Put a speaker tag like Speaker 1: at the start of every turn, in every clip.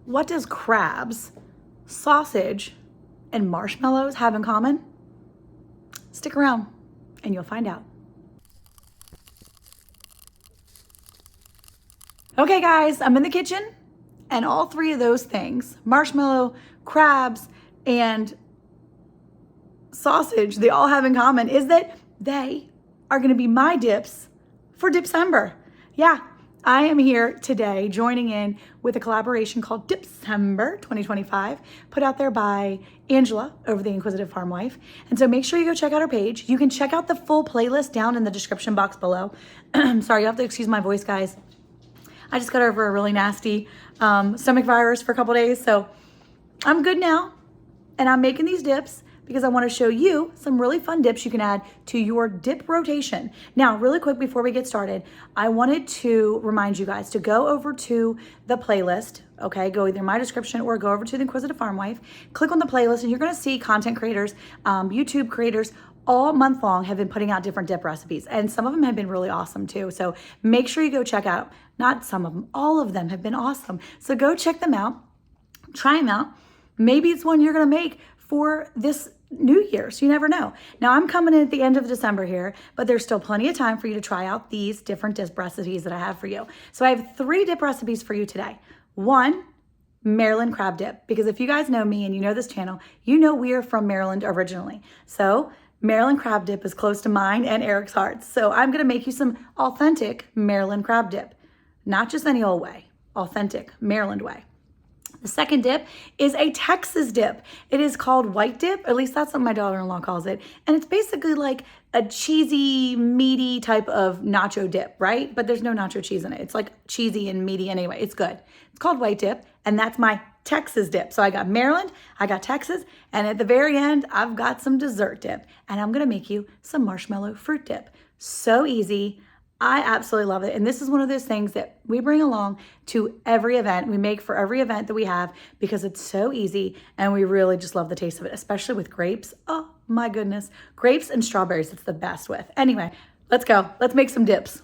Speaker 1: what does crabs, sausage, and marshmallows have in common? Stick around and you'll find out. Okay guys, I'm in the kitchen and all three of those things, marshmallow, crabs, and sausage, they all have in common is that they are gonna be my dips for Dip-Cember. Yeah, I am here today joining in with a collaboration called Dip-Cember 2025, put out there by Angela over the Inquisitive Farm Wife. And so make sure you go check out her page. You can check out the full playlist down in the description box below. Sorry, you have to excuse my voice, guys. I just got over a really nasty stomach virus for a couple days, so I'm good now. And I'm making these dips because I want to show you some really fun dips you can add to your dip rotation. Now, really quick before we get started, I wanted to remind you guys to go over to the playlist, okay? Go either in my description or go over to the Inquisitive Farm Wife, click on the playlist, and you're gonna see content creators, YouTube creators, all month long have been putting out different dip recipes, and some of them have been really awesome too. So make sure you go check out, not some of them, all of them have been awesome. So go check them out, try them out. Maybe it's one you're gonna make for this New Year's, you never know. Now I'm coming in at the end of December here, but there's still plenty of time for you to try out these different dip recipes that I have for you. So I have 3 dip recipes for you today. 1, Maryland crab dip, because if you guys know me and you know this channel, you know we are from Maryland originally. So Maryland crab dip is close to mine and Eric's hearts. So I'm gonna make you some authentic Maryland crab dip. Not just any old way, authentic Maryland way. The second dip is a Texas dip. It is called white dip, at least that's what my daughter-in-law calls it. And it's basically like a cheesy, meaty type of nacho dip, right? But there's no nacho cheese in it. It's like cheesy and meaty anyway. It's good. It's called white dip, and that's my Texas dip. So I got Maryland, I got Texas, and at the very end, I've got some dessert dip. And I'm gonna make you some marshmallow fruit dip. So easy. I absolutely love it. And this is one of those things that we bring along to every event. We make for every event that we have because it's so easy and we really just love the taste of it, especially with grapes. Oh my goodness. Grapes and strawberries, it's the best with. Anyway, let's go. Let's make some dips.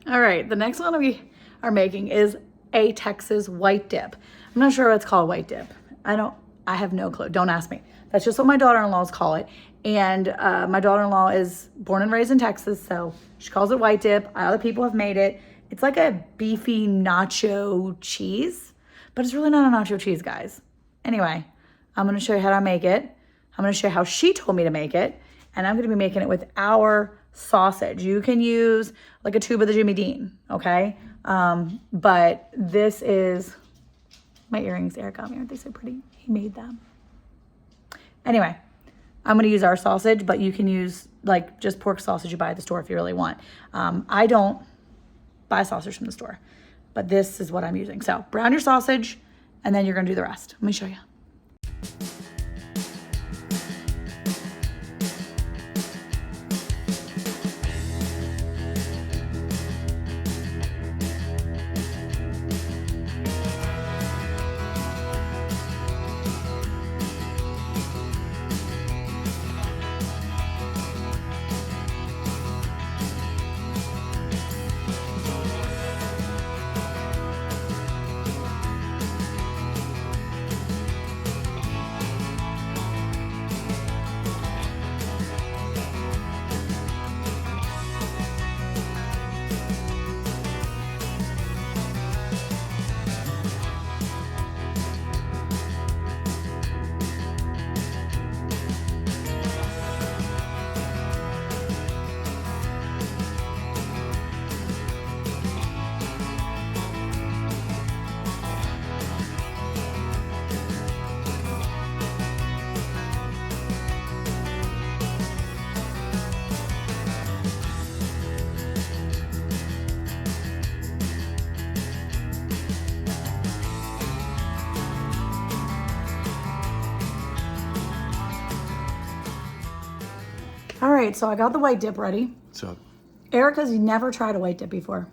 Speaker 1: All right, the next one we are making is a Texas white dip. I'm not sure what it's called, white dip. I have no clue, don't ask me. That's just what my daughter-in-laws call it. And my daughter-in-law is born and raised in Texas, so she calls it white dip. Other people have made it. It's like a beefy nacho cheese, but it's really not a nacho cheese, guys. Anyway, I'm gonna show you how to make it. I'm gonna show you how she told me to make it, and I'm gonna be making it with our sausage. You can use like a tube of the Jimmy Dean, okay? But this is, my earrings, Eric got me, aren't they so pretty? He made them. Anyway, I'm gonna use our sausage, but you can use like just pork sausage you buy at the store if you really want. I don't buy sausage from the store, but this is what I'm using. So brown your sausage, and then you're gonna do the rest. Let me show you. All right, so I got the white dip ready.
Speaker 2: So,
Speaker 1: Erica's never tried a white dip before.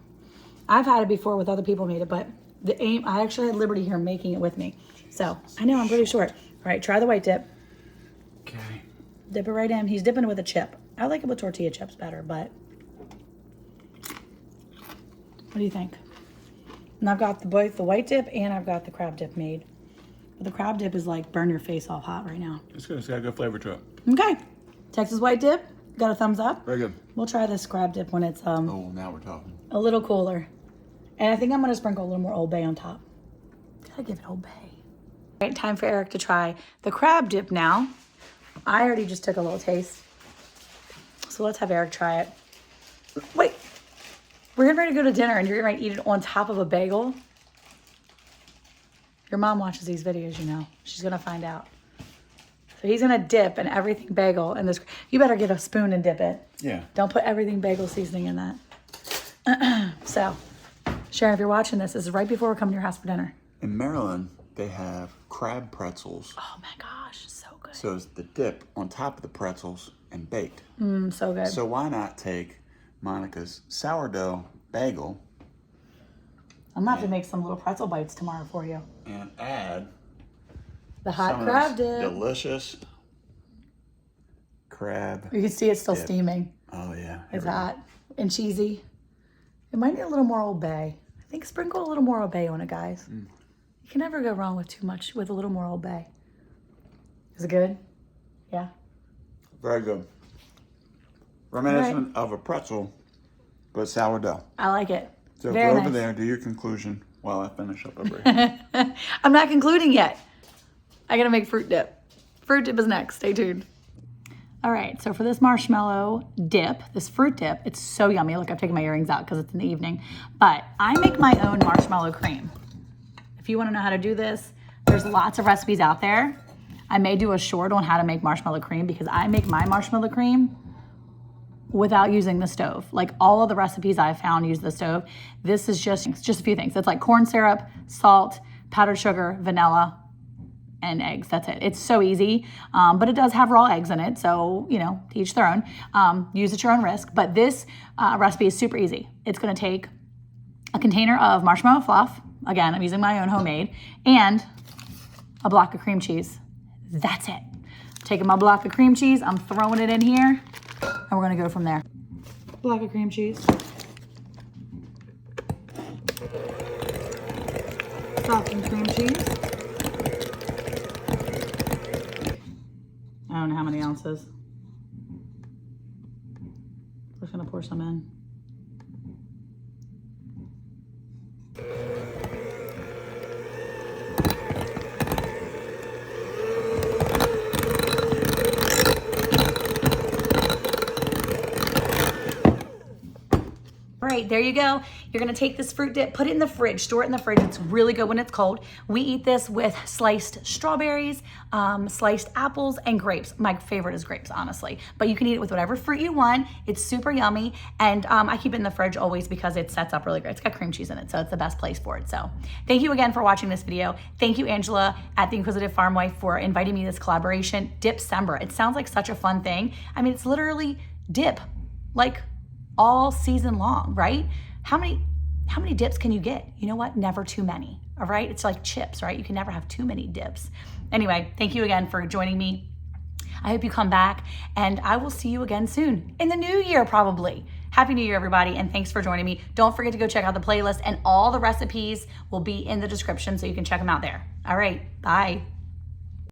Speaker 1: I've had it before with other people made it, but I actually had Liberty here making it with me. So I know I'm pretty short. All right, try the white dip.
Speaker 2: okay.
Speaker 1: Dip it right in. He's dipping it with a chip. I like it with tortilla chips better, but what do you think? And I've got both the white dip and I've got the crab dip made. But the crab dip is like burn your face off hot right now.
Speaker 2: It's good. It's got a good flavor to it.
Speaker 1: Okay. Texas white dip. Got a thumbs up?
Speaker 2: Very good.
Speaker 1: We'll try this crab dip when it's
Speaker 2: Oh, now we're talking.
Speaker 1: a little cooler. And I think I'm gonna sprinkle a little more Old Bay on top. Gotta give it Old Bay. All right, time for Eric to try the crab dip now. I already just took a little taste. So let's have Eric try it. Wait, we're getting ready to go to dinner and you're getting ready to eat it on top of a bagel? Your mom watches these videos, you know. She's gonna find out. So he's gonna dip an everything bagel in this. You better get a spoon and dip it.
Speaker 2: Yeah.
Speaker 1: Don't put everything bagel seasoning in that. So, Sharon, if you're watching this is right before we're coming to your house for dinner.
Speaker 2: In Maryland, they have crab pretzels.
Speaker 1: Oh my gosh, so good.
Speaker 2: So it's the dip on top of the pretzels and baked.
Speaker 1: So good.
Speaker 2: So why not take Monica's sourdough bagel
Speaker 1: I'm gonna have to make some little pretzel bites tomorrow for you.
Speaker 2: and add
Speaker 1: The hot
Speaker 2: some
Speaker 1: crab
Speaker 2: of this
Speaker 1: dip.
Speaker 2: delicious crab.
Speaker 1: You can see it's still
Speaker 2: dip.
Speaker 1: steaming.
Speaker 2: Oh yeah. Here
Speaker 1: It's
Speaker 2: we go.
Speaker 1: hot and cheesy. It might need a little more Old Bay. I think sprinkle a little more Old Bay on it, guys. You can never go wrong with too much, with a little more Old Bay. Is it good? Yeah.
Speaker 2: Very good. Reminiscent of a pretzel, but sourdough.
Speaker 1: I like it.
Speaker 2: So
Speaker 1: Very
Speaker 2: go
Speaker 1: nice.
Speaker 2: over there, do your conclusion while I finish up over here.
Speaker 1: I'm not concluding yet. I gotta make fruit dip. Fruit dip is next. Stay tuned. All right, so for this marshmallow dip, this fruit dip, it's so yummy. Look, I've taken my earrings out because it's in the evening. But I make my own marshmallow cream. If you want to know how to do this, there's lots of recipes out there. I may do a short on how to make marshmallow cream because I make my marshmallow cream without using the stove. Like all of the recipes I've found use the stove. This is just a few things. It's like corn syrup, salt, powdered sugar, vanilla, and eggs. That's it. It's so easy, but it does have raw eggs in it. So, you know, to each their own. Use at your own risk. But this recipe is super easy. It's going to take a container of marshmallow fluff. Again, I'm using my own homemade, and a block of cream cheese. That's it. Taking my block of cream cheese, I'm throwing it in here, and we're gonna go from there. Block of cream cheese. Softened cream cheese. I don't know how many ounces. Just gonna pour some in. All right, there you go. You're gonna take this fruit dip, put it in the fridge, store it in the fridge. It's really good when it's cold. We eat this with sliced strawberries, sliced apples, and grapes. My favorite is grapes, honestly. But you can eat it with whatever fruit you want. It's super yummy. And I keep it in the fridge always because it sets up really great. It's got cream cheese in it, so it's the best place for it. So thank you again for watching this video. Thank you, Angela at The Inquisitive Farm Wife, for inviting me to this collaboration. Dip-Cember. It sounds like such a fun thing. I mean, it's literally dip, like all season long, right? How many dips can you get? You know what? Never too many, all right? It's like chips, right? You can never have too many dips. Anyway, thank you again for joining me. I hope you come back, and I will see you again soon, in the new year probably. Happy New Year, everybody, and thanks for joining me. Don't forget to go check out the playlist, and all the recipes will be in the description so you can check them out there. All right, bye.